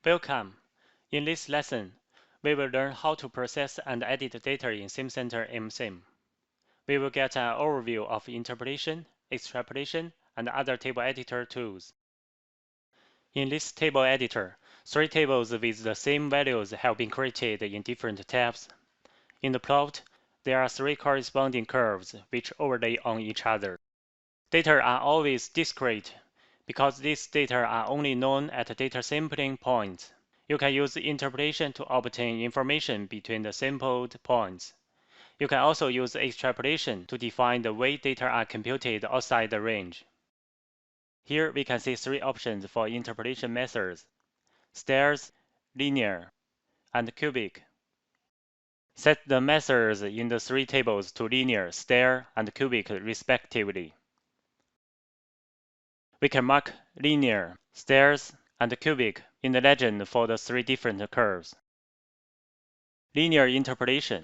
Welcome. In this lesson, we will learn how to process and edit data in SimCenter MSim. We will get an overview of interpolation, extrapolation, and other table editor tools. In this table editor, 3 tables with the same values have been created in different tabs. In the plot, there are 3 corresponding curves which overlay on each other. Data are always discrete because these data are only known at data sampling points. You can use interpolation to obtain information between the sampled points. You can also use extrapolation to define the way data are computed outside the range. Here we can see 3 options for interpolation methods: stairs, linear, and cubic. Set the methods in the 3 tables to linear, stair, and cubic respectively. We can mark linear, stairs, and cubic in the legend for the 3 different curves. Linear interpolation,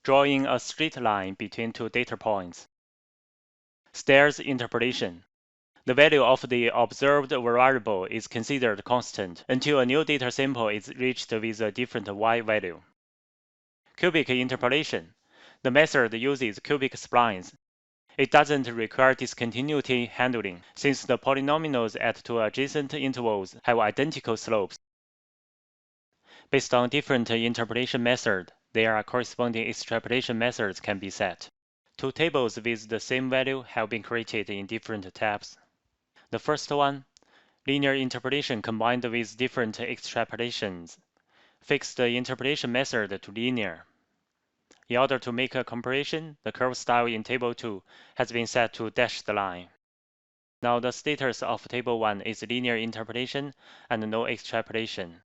drawing a straight line between 2 data points. Stairs interpolation, the value of the observed variable is considered constant until a new data sample is reached with a different y value. Cubic interpolation, the method uses cubic splines. It doesn't require discontinuity handling, since the polynomials at 2 adjacent intervals have identical slopes. Based on different interpolation methods, their corresponding extrapolation methods can be set. 2 tables with the same value have been created in different tabs. The first one, linear interpolation combined with different extrapolations. Fix the interpolation method to linear. In order to make a comparison, the curve style in Table 2 has been set to dashed line. Now the status of Table 1 is linear interpolation and no extrapolation.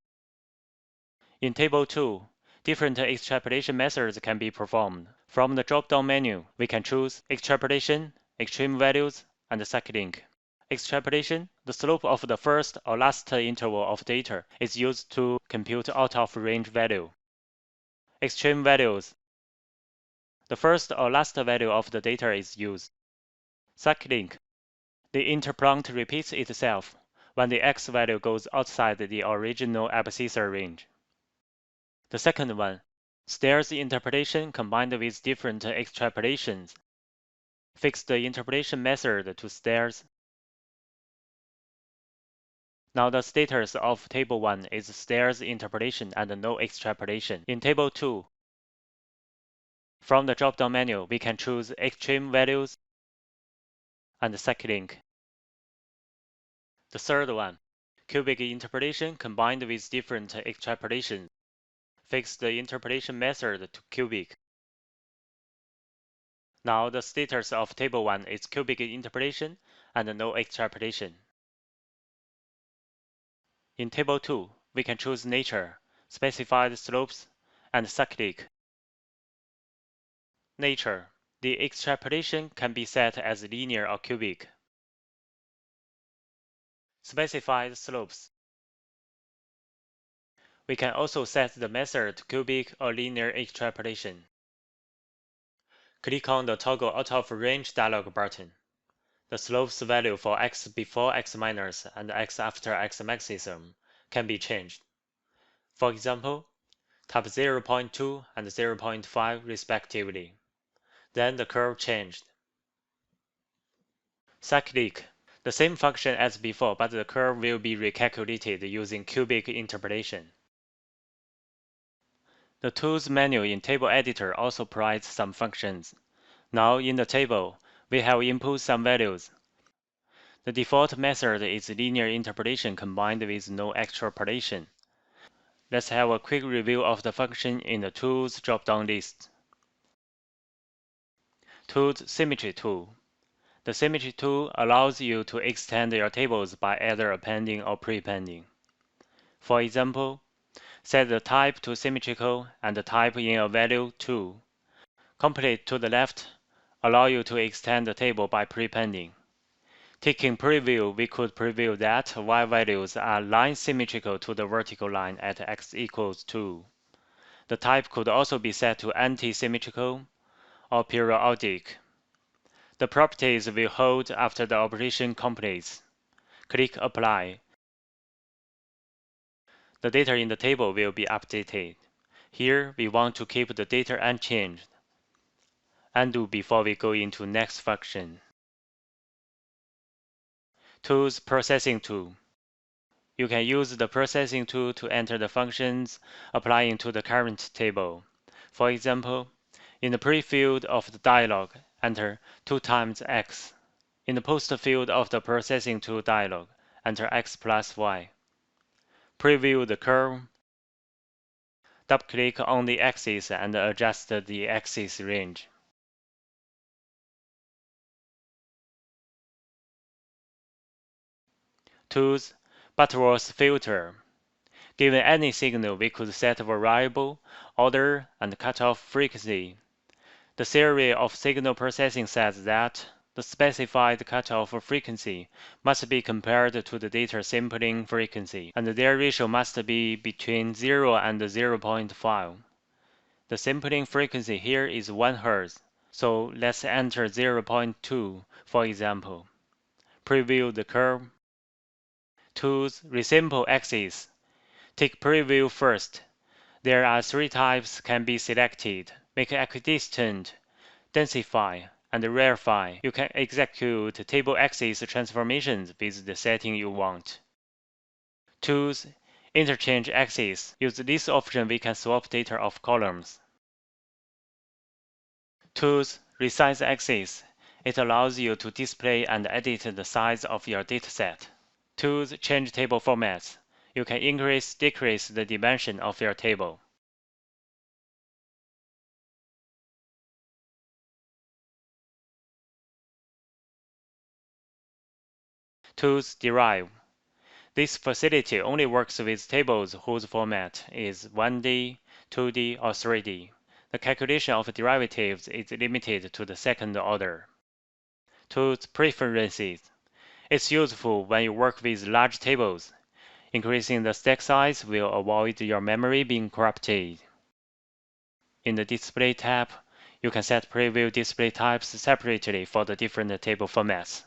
In Table 2, different extrapolation methods can be performed. From the drop-down menu, we can choose extrapolation, extreme values, and cycling. Extrapolation, the slope of the first or last interval of data, is used to compute out-of-range value. Extreme values, the first or last value of the data is used. Cycling, the interpolation repeats itself when the x value goes outside the original abscissal range. The second one, stairs interpolation combined with different extrapolations. Fix the interpolation method to stairs. Now the status of Table 1 is stairs interpolation and no extrapolation. In Table 2, from the drop-down menu, we can choose extreme values and cycling. The third one, cubic interpolation combined with different extrapolations. Fix the interpolation method to cubic. Now the status of Table 1 is cubic interpolation and no extrapolation. In Table 2, we can choose nature, specified slopes, and cyclic. Nature, the extrapolation can be set as linear or cubic. Specified slopes. We can also set the method to cubic or linear extrapolation. Click on the Toggle Out of Range dialog button. The slopes value for x before x minus and x after x maximum can be changed. For example, type 0.2 and 0.5 respectively. Then the curve changed. Cyclic, the same function as before, but the curve will be recalculated using cubic interpolation. The Tools menu in Table Editor also provides some functions. Now in the table, we have input some values. The default method is linear interpolation combined with no extrapolation. Let's have a quick review of the function in the Tools drop-down list. Tools Symmetry tool. The Symmetry tool allows you to extend your tables by either appending or prepending. For example, set the type to symmetrical and type in a value 2. Complete to the left allow you to extend the table by prepending. Taking preview, we could preview that y values are line symmetrical to the vertical line at x equals 2. The type could also be set to anti-symmetrical or periodic. The properties will hold after the operation completes. Click Apply. the data in the table will be updated. Here, we want to keep the data unchanged. Undo before we go into next function. Tools Processing Tool. You can use the processing tool to enter the functions applying to the current table. For example, in the pre-field of the dialog, enter 2 times x. In the post field of the processing tool dialog, enter x plus y. Preview the curve. Double-click on the axis and adjust the axis range. Tools Butterworth Filter. Given any signal, we could set variable, order, and cutoff frequency. The theory of signal processing says that the specified cutoff frequency must be compared to the data sampling frequency, and their ratio must be between 0 and 0.5. The sampling frequency here is 1 Hz, so let's enter 0.2 for example. Preview the curve. Tools Resample axis. Take preview first. There are 3 types can be selected. Make equidistant, densify, and rarefy. You can execute table axis transformations with the setting you want. Tools Interchange axis. Use this option we can swap data of columns. Tools Resize axis. It allows you to display and edit the size of your dataset. Tools Change table formats. You can increase, decrease the dimension of your table. Tools Derive. This facility only works with tables whose format is 1D, 2D, or 3D. The calculation of derivatives is limited to the second order. Tools Preferences. It's useful when you work with large tables. Increasing the stack size will avoid your memory being corrupted. In the Display tab, you can set preview display types separately for the different table formats.